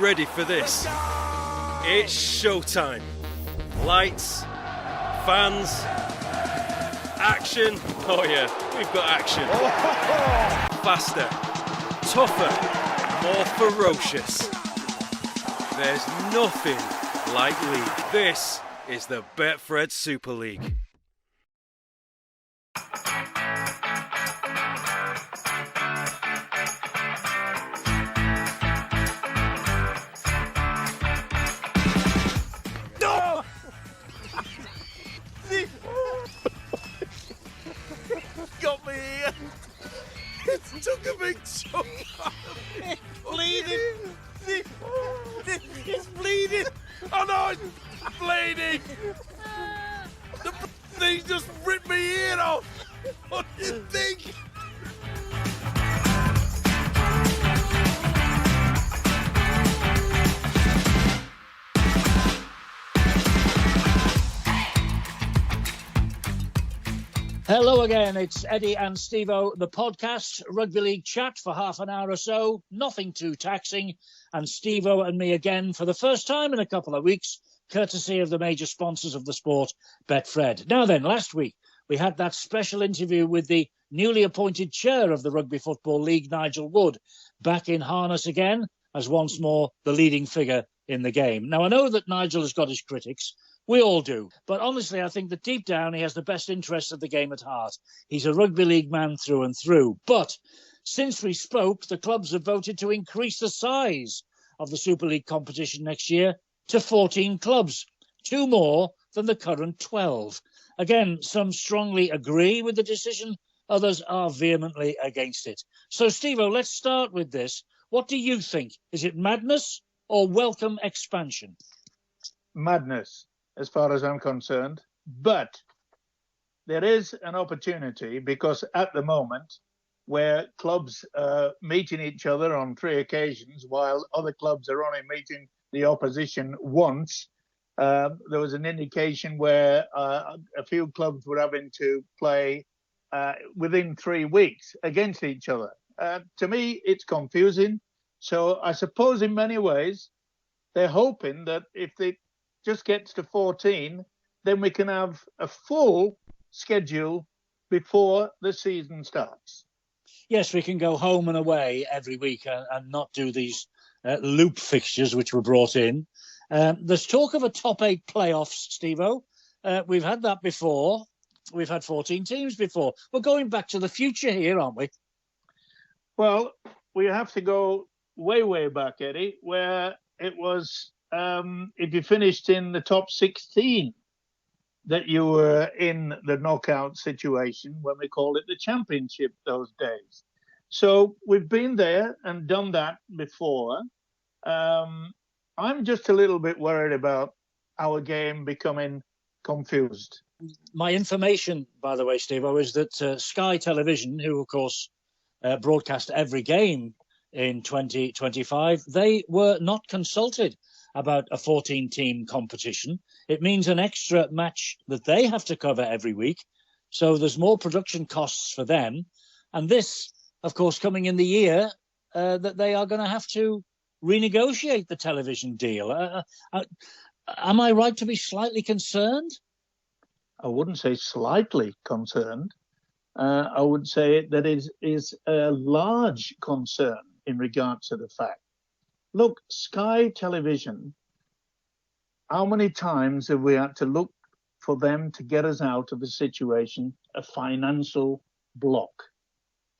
ready for this? It's showtime. Lights, fans, action. Oh yeah, we've got action. Faster, tougher, more ferocious. There's nothing like league. This is the Betfred Super League. Got me here. It took a big chunk out of me. Bleeding. It's bleeding. Oh no, it's bleeding. The thing just ripped my ear off. What do you think? Hello again, it's Eddie and Stevo, the podcast, Rugby League chat for half an hour or so, nothing too taxing, and Stevo and me again for the first time in a couple of weeks, courtesy of the major sponsors of the sport, Betfred. Now then, last week we had that special interview with the newly appointed chair of the Rugby Football League, Nigel Wood, back in harness again as once more the leading figure in the game. Now I know that Nigel has got his critics. We all do. But honestly, I think that deep down he has the best interests of the game at heart. He's a rugby league man through and through. But since we spoke, the clubs have voted to increase the size of the Super League competition next year to 14 clubs, 2 more than the current 12. Again, some strongly agree with the decision. Others are vehemently against it. So, Stevo, let's start with this. What do you think? Is it madness or welcome expansion? Madness, as far as I'm concerned, but there is an opportunity because at the moment where clubs are meeting each other on 3 occasions while other clubs are only meeting the opposition once, there was an indication where a few clubs were having to play within 3 weeks against each other. To me, it's confusing. So I suppose in many ways they're hoping that if they just gets to 14, then we can have a full schedule before the season starts. Yes, we can go home and away every week and not do these loop fixtures which were brought in. There's talk of a top 8 playoffs, Stevo. We've had that before. We've had 14 teams before. We're going back to the future here, aren't we? Well, we have to go way, way back, Eddie, where it was if you finished in the top 16, that you were in the knockout situation when we called it the championship those days. So we've been there and done that before. I'm just a little bit worried about our game becoming confused. My information, by the way, Stevo, is that Sky Television, who, of course, broadcast every game in 2025, they were not consulted about a 14-team competition. It means an extra match that they have to cover every week. So there's more production costs for them. And this, of course, coming in the year that they are going to have to renegotiate the television deal. Am I right to be slightly concerned? I wouldn't say slightly concerned. I would say that is a large concern in regards to the fact. Look, Sky Television, how many times have we had to look for them to get us out of a situation, a financial block?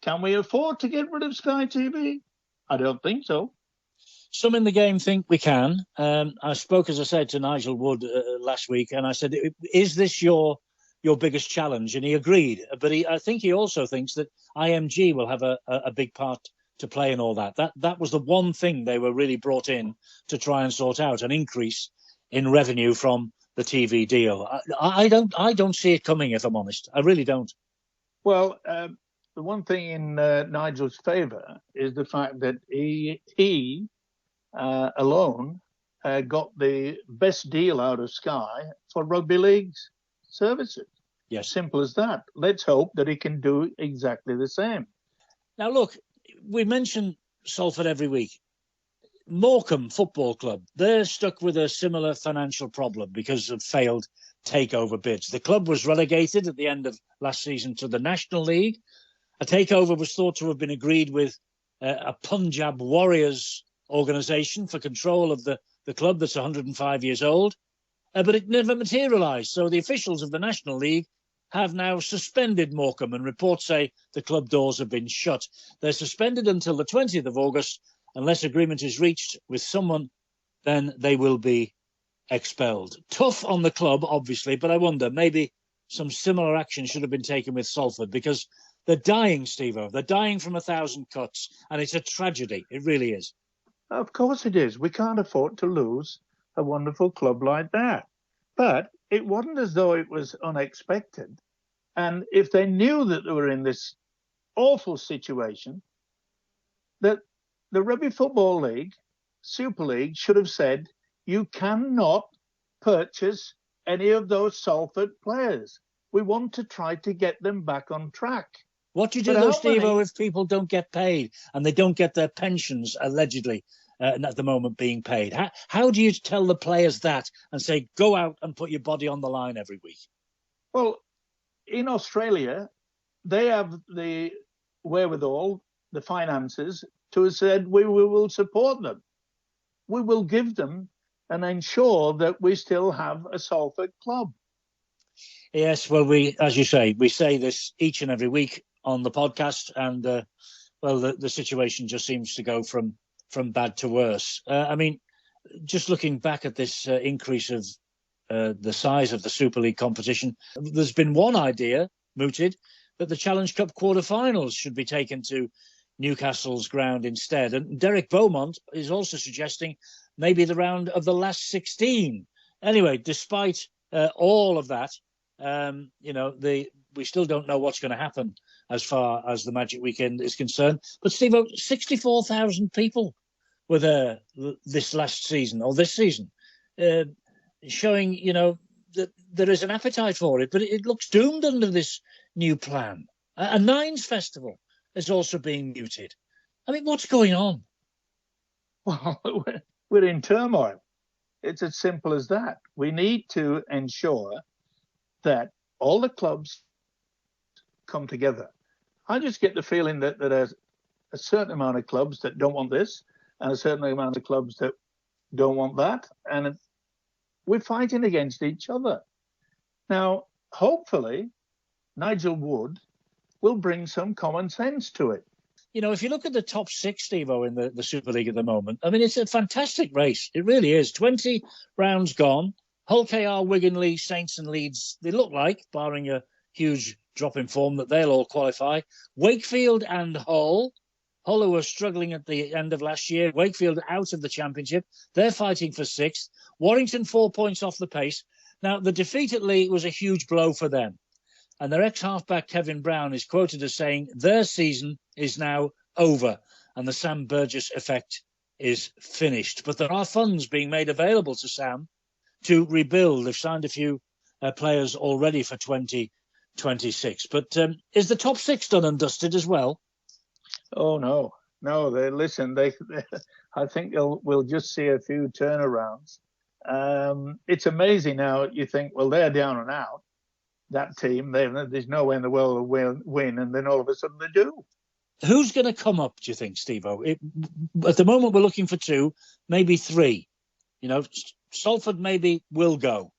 Can we afford to get rid of Sky TV? I don't think so. Some in the game think we can. I spoke, as I said, to Nigel Wood last week, and I said, is this your biggest challenge? And he agreed. But I think he also thinks that IMG will have a big part to play in all that. That was the one thing they were really brought in to try and sort out, an increase in revenue from the TV deal. I don't see it coming, if I'm honest. I really don't. Well, the one thing in Nigel's favour is the fact that he alone got the best deal out of Sky for rugby league's services. Yes. Simple as that. Let's hope that he can do exactly the same. Now, look, we mention Salford every week. Morecambe Football Club, they're stuck with a similar financial problem because of failed takeover bids. The club was relegated at the end of last season to the National League. A takeover was thought to have been agreed with a Punjab Warriors organisation for control of the club that's 105 years old, but it never materialised. So the officials of the National League have now suspended Morecambe, and reports say the club doors have been shut. They're suspended until the 20th of August. Unless agreement is reached with someone, then they will be expelled. Tough on the club, obviously, but I wonder, maybe some similar action should have been taken with Salford, because they're dying, Stevo. They're dying from 1,000 cuts, and it's a tragedy. It really is. Of course it is. We can't afford to lose a wonderful club like that. But it wasn't as though it was unexpected. And if they knew that they were in this awful situation, that the Rugby Football League, Super League, should have said, you cannot purchase any of those Salford players. We want to try to get them back on track. What do you do, though, Stevo, if people don't get paid and they don't get their pensions, allegedly, at the moment being paid? How do you tell the players that and say, go out and put your body on the line every week? Well, in Australia, they have the wherewithal, the finances, to have said, we will support them. We will give them and ensure that we still have a Salford club. Yes, well, as you say, we say this each and every week on the podcast, and the situation just seems to go from bad to worse. I mean, just looking back at this increase of the size of the Super League competition, there's been one idea mooted that the Challenge Cup quarter-finals should be taken to Newcastle's ground instead. And Derek Beaumont is also suggesting maybe the round of the last 16. Anyway, despite all of that, we still don't know what's going to happen as far as the Magic Weekend is concerned. But Steve, 64,000 people were there this season, showing, that there is an appetite for it, but it looks doomed under this new plan. A Nines Festival is also being muted. I mean, what's going on? Well, we're in turmoil. It's as simple as that. We need to ensure that all the clubs come together. I just get the feeling that there's a certain amount of clubs that don't want this and a certain amount of clubs that don't want that. And we're fighting against each other. Now, hopefully, Nigel Wood will bring some common sense to it. If you look at the top six, Stevo, in the Super League at the moment, I mean, it's a fantastic race. It really is. 20 rounds gone. Hull, KR, Wigan, Leeds, Saints and Leeds, they look like, barring a huge drop in form, that they'll all qualify. Wakefield and Hull, who were struggling at the end of last year. Wakefield out of the Championship. They're fighting for sixth. Warrington 4 points off the pace. Now, the defeat at Leigh was a huge blow for them. And their ex-halfback Kevin Brown is quoted as saying their season is now over and the Sam Burgess effect is finished. But there are funds being made available to Sam to rebuild. They've signed a few players already for 2026. But is the top six done and dusted as well? Oh, no. I think we'll just see a few turnarounds. It's amazing now. You think, well, they're down and out. That team, there's no way in the world they'll win, and then all of a sudden they do. Who's going to come up, do you think, Stevo? At the moment, we're looking for two, maybe three. Salford maybe will go.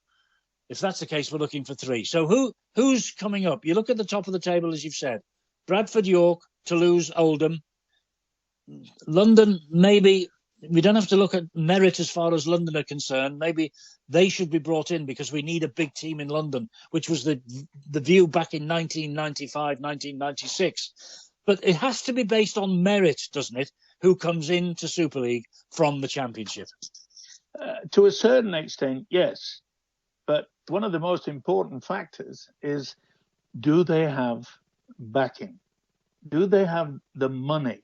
If that's the case, we're looking for three. So who's coming up? You look at the top of the table, as you've said. Bradford, York, Toulouse, Oldham. London, maybe. We don't have to look at merit as far as London are concerned. Maybe they should be brought in because we need a big team in London, which was the view back in 1995, 1996. But it has to be based on merit, doesn't it? Who comes into Super League from the Championship? To a certain extent, yes. But one of the most important factors is, do they have backing? Do they have the money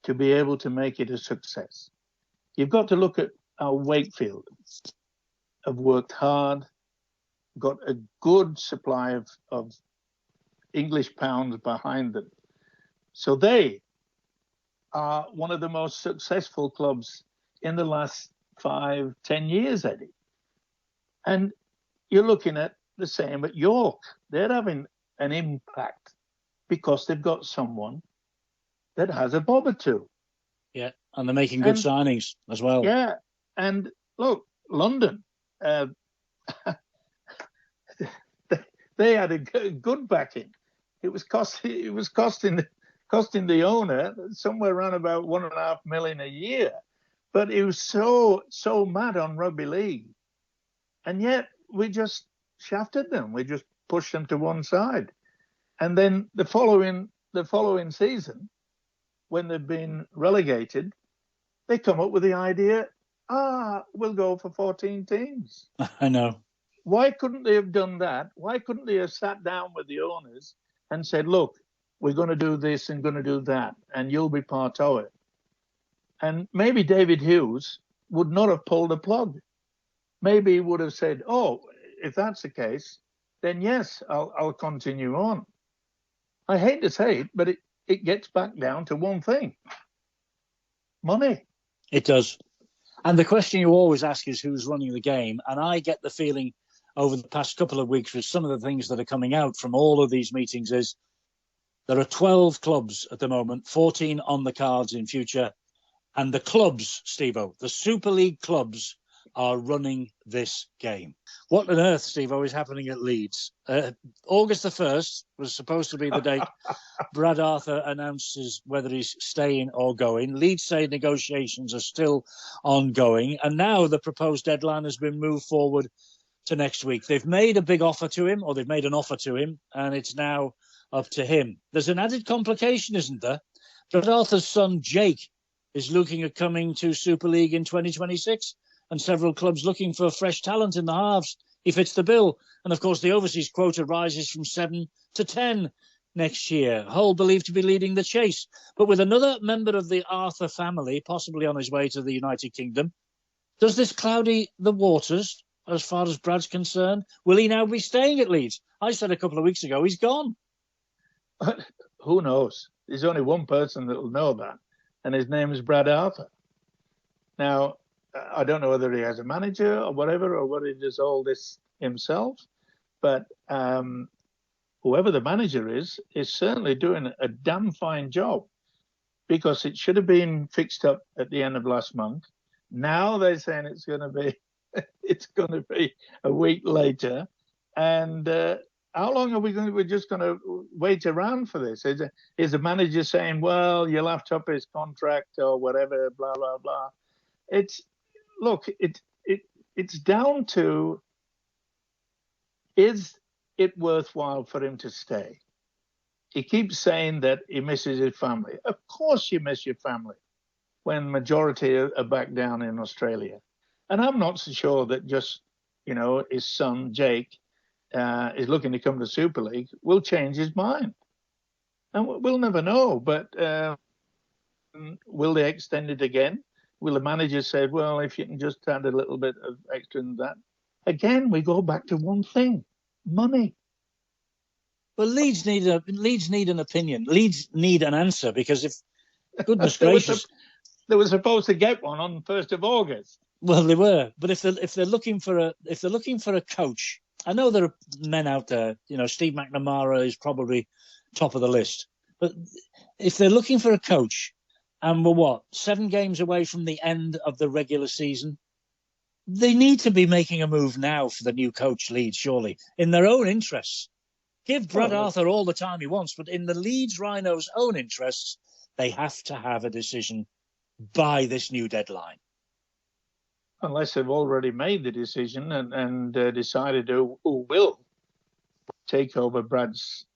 to be able to make it a success? You've got to look at our Wakefield. Have worked hard, got a good supply of English pounds behind them. So they are one of the most successful clubs in the last 5-10 years, Eddie. And you're looking at the same at York. They're having an impact because they've got someone that has a bob or two. Yeah, and they're making good signings as well. Yeah, and look, London, they had a good backing. It was costing the owner somewhere around about $1.5 million a year. But it was so mad on rugby league, and yet we just shafted them. We just pushed them to one side, and then the following season, when they've been relegated, they come up with the idea, we'll go for 14 teams. I know. Why couldn't they have done that? Why couldn't they have sat down with the owners and said, look, we're going to do this and going to do that, and you'll be part of it? And maybe David Hughes would not have pulled the plug. Maybe he would have said, if that's the case, then yes, I'll continue on. I hate to say it, but it gets back down to one thing: money. It does. And the question you always ask is who's running the game. And I get the feeling over the past couple of weeks with some of the things that are coming out from all of these meetings is there are 12 clubs at the moment, 14 on the cards in future. And the clubs, Stevo, the Super League clubs are running this game. What on earth, Stevo, is happening at Leeds? August the 1st was supposed to be the date Brad Arthur announces whether he's staying or going. Leeds say negotiations are still ongoing. And now the proposed deadline has been moved forward to next week. They've made a big offer to him, or they've made an offer to him, and it's now up to him. There's an added complication, isn't there? Brad Arthur's son, Jake, is looking at coming to Super League in 2026, and several clubs looking for fresh talent in the halves. He fits the bill. And, of course, the overseas quota rises from 7 to 10 next year. Hull believed to be leading the chase. But with another member of the Arthur family possibly on his way to the United Kingdom, does this cloudy the waters as far as Brad's concerned? Will he now be staying at Leeds? I said a couple of weeks ago he's gone. Who knows? There's only one person that will know that, and his name is Brad Arthur. Now, I don't know whether he has a manager or whatever, or whether he does all this himself, but whoever the manager is certainly doing a damn fine job, because it should have been fixed up at the end of last month. Now they're saying it's going to be a week later, and how long are we going? We're just going to wait around for this? Is the manager saying, "Well, you'll have to up his contract or whatever"? Blah blah blah. It's down to, is it worthwhile for him to stay? He keeps saying that he misses his family. Of course, you miss your family when majority are back down in Australia. And I'm not so sure that just his son Jake is looking to come to Super League will change his mind. And we'll never know. But will they extend it again? Will the manager say, well, if you can just add a little bit of extra in that? Again, we go back to one thing: money. Well, Leeds need an opinion. Leeds need an answer, because if, goodness gracious, they were supposed to get one on the 1st of August. Well, they were, but if they're looking for a coach, I know there are men out there. Steve McNamara is probably top of the list, but if they're looking for a coach, and we're 7 games away from the end of the regular season, they need to be making a move now for the new coach, Leeds, surely, in their own interests. Give Brad Arthur all the time he wants, but in the Leeds Rhinos' own interests, they have to have a decision by this new deadline. Unless they've already made the decision and decided who will take over Brad's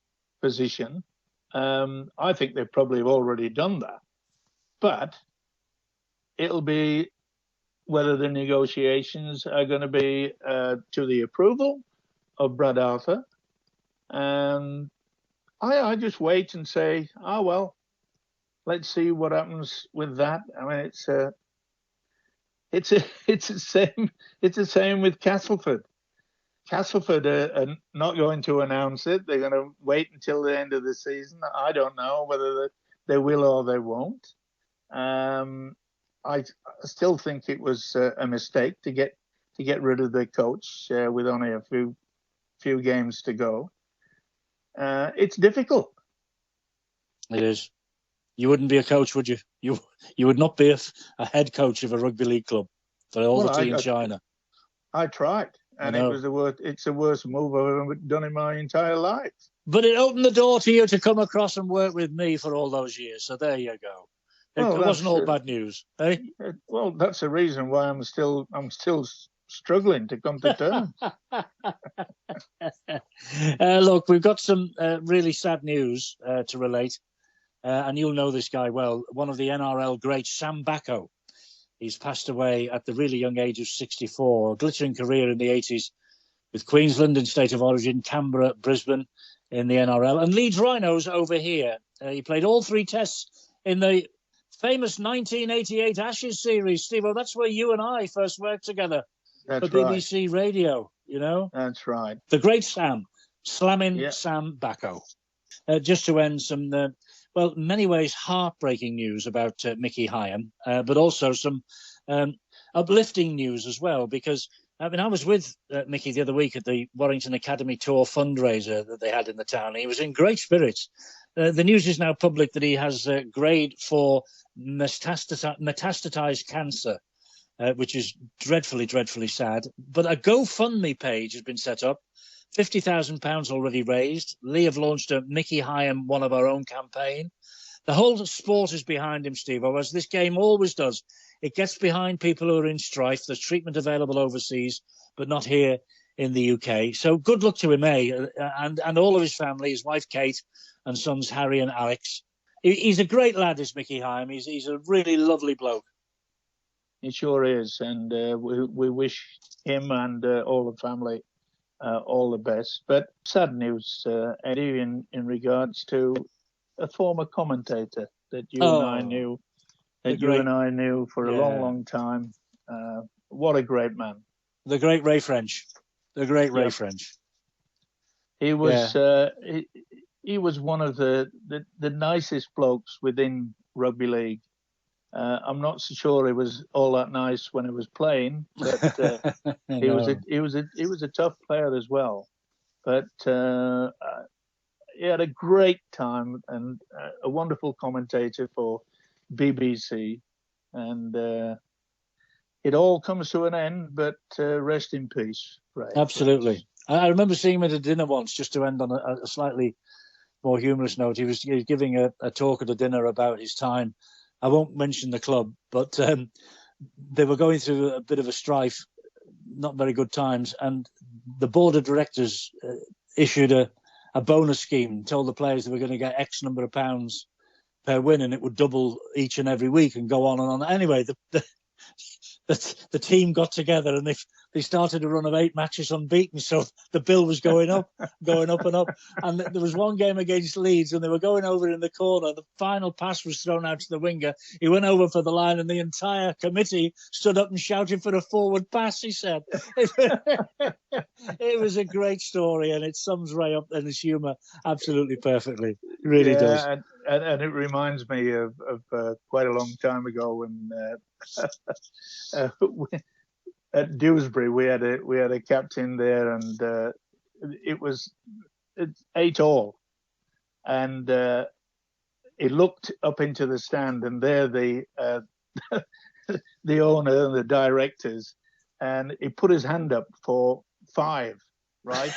position. I think they probably have already done that. But it'll be whether the negotiations are going to be to the approval of Brad Arthur. And I just wait and say, well, let's see what happens with that. I mean, it's the same with Castleford. Castleford are not going to announce it. They're going to wait until the end of the season. I don't know whether they will or they won't. I still think it was a mistake to get rid of the coach with only a few games to go. It's difficult. It is. You wouldn't be a coach, would you? You would not be a head coach of a rugby league club for all the tea in China. I tried, and it's the worst move I've ever done in my entire life. But it opened the door to you to come across and work with me for all those years. So there you go. It wasn't all bad news, eh? Well, that's the reason why I'm still struggling to come to terms. Look, we've got some really sad news to relate, and you'll know this guy well. One of the NRL greats, Sam Bako. He's passed away at the really young age of 64. A glittering career in the 80s with Queensland in state of origin, Canberra, Brisbane in the NRL, and Leeds Rhinos over here. He played all 3 tests in the famous 1988 Ashes series. Stevo, that's where you and I first worked together for BBC Radio, you know? That's right. The great Sam, slamming Sam Bako. Just to end some... many ways heartbreaking news about Mickey Hyen, but also some uplifting news as well, because I was with Mickey the other week at the Warrington Academy Tour fundraiser that they had in the town. He was in great spirits. The news is now public that he has grade 4 metastatized cancer, which is dreadfully, dreadfully sad. But a GoFundMe page has been set up. £50,000 already raised. Lee have launched a Mickey Hyen One of Our Own campaign. The whole sport is behind him, Stevo, as this game always does. It gets behind people who are in strife. There's treatment available overseas, but not here in the UK. So good luck to him, and all of his family, his wife Kate and sons Harry and Alex. He's a great lad, is Mickey Hyen. He's a really lovely bloke. He sure is, and we wish him and all the family all the best. But sad news, Eddie, in regards to a former commentator that you and I knew, for a long, long time. What a great man. The great Ray French. Ray French. He was he was one of the nicest blokes within rugby league. I'm not so sure he was all that nice when he was playing, but he was a tough player as well. But he had a great time and a wonderful commentator for BBC, and it all comes to an end. But rest in peace, Ray. Absolutely. I remember seeing him at a dinner once, just to end on a slightly more humorous note. He was giving a talk at a dinner about his time. I won't mention the club, but they were going through a bit of a strife, not very good times, and the board of directors issued a bonus scheme, told the players they were going to get X number of pounds per win, and it would double each and every week and go on and on. Anyway, the team got together and they started a run of 8 matches unbeaten, so the bill was going up and up. And there was one game against Leeds and they were going over in the corner. The final pass was thrown out to the winger. He went over for the line and the entire committee stood up and shouted for a forward pass, he said. It was a great story, and it sums Ray up and his humour absolutely perfectly. It really does. And it reminds me of quite a long time ago when at Dewsbury we had a captain there, and it's 8-all, and he looked up into the stand, and there the owner and the directors, and he put his hand up for 5, right?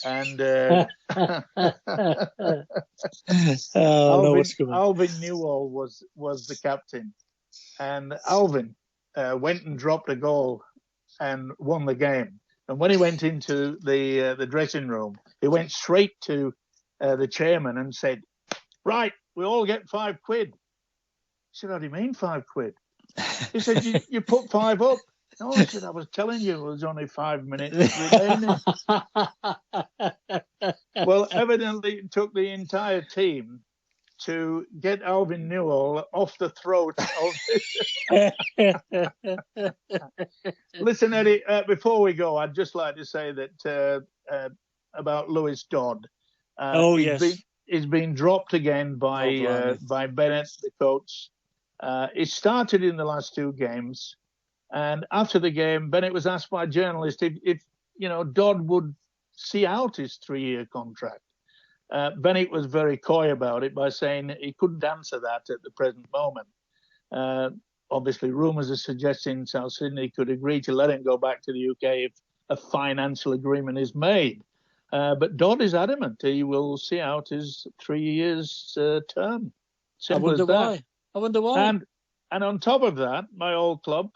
And Alvin Newell was the captain, and Alvin went and dropped a goal and won the game. And when he went into the dressing room, he went straight to the chairman and said, "Right, we all get 5 quid." He said, "How do you mean 5 quid?" He said, you put 5 up. No, I said, "I was telling you it was only 5 minutes remaining." Well, evidently it took the entire team to get Alvin Newell off the throat of Listen, Eddie, before we go, I'd just like to say that about Lewis Dodd. Yes. He's been dropped again by Bennett, the coach. It started in the last 2 games, and after the game, Bennett was asked by a journalist if Dodd would see out his 3-year contract. Bennett was very coy about it by saying he couldn't answer that at the present moment. Obviously, rumours are suggesting South Sydney could agree to let him go back to the UK if a financial agreement is made. But Dodd is adamant he will see out his 3 years term. Simple as that. I wonder why. And on top of that, my old club,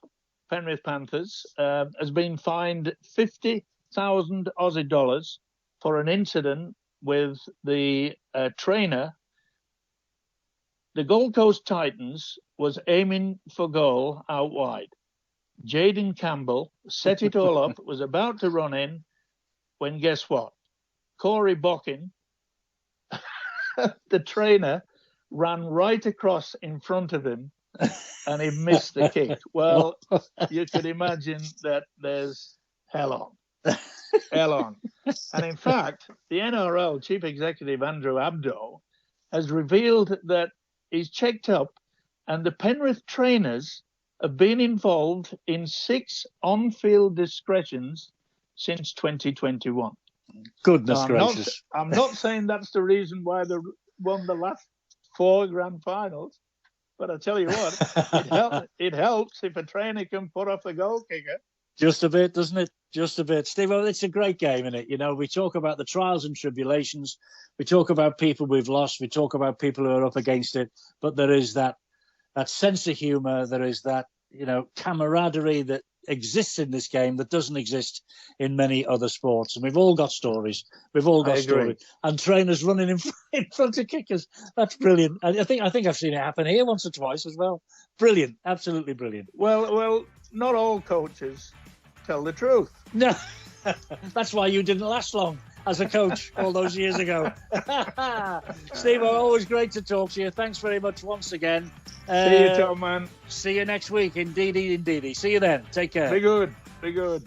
Penrith Panthers, has been fined 50,000 Aussie dollars for an incident with the trainer. The Gold Coast Titans was aiming for goal out wide. Jaden Campbell set it all up, was about to run in, when guess what? Corey Bockin, the trainer, ran right across in front of him and he missed the kick. Well, you could imagine that there's hell on. Hell on. And in fact, the NRL Chief Executive Andrew Abdo has revealed that he's checked up and the Penrith trainers have been involved in 6 on-field discretions since 2021. Goodness now, gracious. I'm not saying that's the reason why they won the last 4 grand finals, but I tell you what, it helps if a trainer can put off the goal kicker. Just a bit, doesn't it? Just a bit. Steve, it's a great game, isn't it? We talk about the trials and tribulations. We talk about people we've lost. We talk about people who are up against it. But there is that sense of humour. There is that, camaraderie that exists in this game that doesn't exist in many other sports. And we've all got stories. We've all got stories. And trainers running in front of kickers. That's brilliant. I think I've seen it happen here once or twice as well. Brilliant. Absolutely brilliant. Well, not all coaches tell the truth. No, that's why you didn't last long as a coach all those years ago. Steve, always great to talk to you. Thanks very much once again. See you, Tom, man. See you next week. Indeedy. See you then. Take care. Be good.